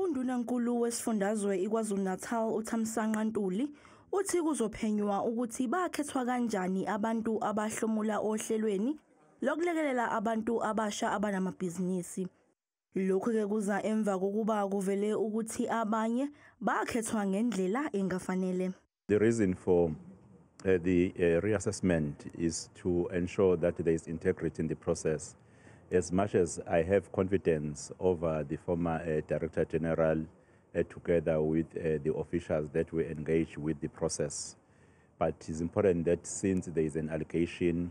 Undunankulu wesifundazwe iKwaZulu-Natal uThamsanqa Ntuli uthi kuzophenywa ukuthi bakhethwa kanjani abantu abahlomula ohlelweni lokulekelela abantu abasha abanamabhizinisi. Lokhu-ke kuza emva kokuba kuvele ukuthi abanye bakhethwa ngendlela engafanele. The reason for the reassessment is to ensure that there is integrity in the process. As much as I have confidence over the former Director General together with the officials that were engaged with the process. But it's important that since there is an allegation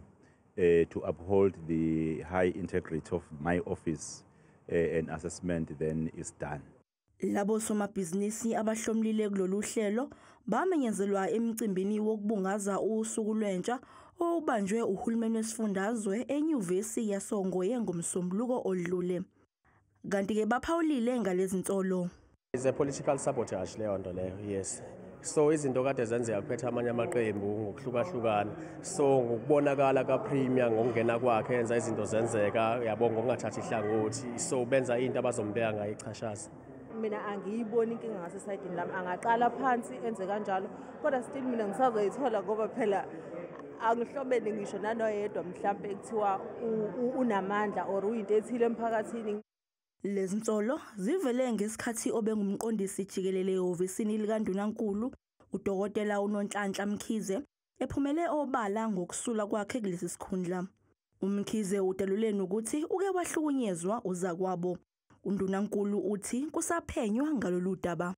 to uphold the high integrity of my office, an assessment then is done. Labo somabhizinisi abahlomlile kulolu hlelo bamenyezelwa emcimbini wokubungaza usuku lwentsha obanjwe uhulumeni wesifundazwe eNyuvesi yaSongoye ngomsombuluko odlule. Kanti-ke baphawulile ngalezi nsolo. Is a political sabotage leyo nto leyo, yes. So izinto kade zenzeka kuphethe amanye amaqembu ngokuhlukahlukana. So ngokubonakala kaPremier ngokungena kwakhe enza izinto zenzeka yabonga ngokungathathi ihlangothi. So benza into abazombeka ngayo ichashaza. Mina angiyiboni inkinga ngasesayidini lami, angaqala phansi enze kanjalo, kodwa still mina ngisazoyithola ngoba phela angihlobene ngisho nanoyedwa mhlambe ekuthiwa unamandla or uyinto ethile emphakathini. Lezi nsolo zivele ngesikhathi obengumqondisi jikelele ehhovisini likaNdunankulu uDokotela uNonhlanhla Mkhize ephumele obala ngokusula kwakhe kulesi sikhundla. UMkhize udeluleni ukuthi uke wahlukunyezwa uzakwabo. UNdunankulu uthi kusaphenywa ngalolu daba.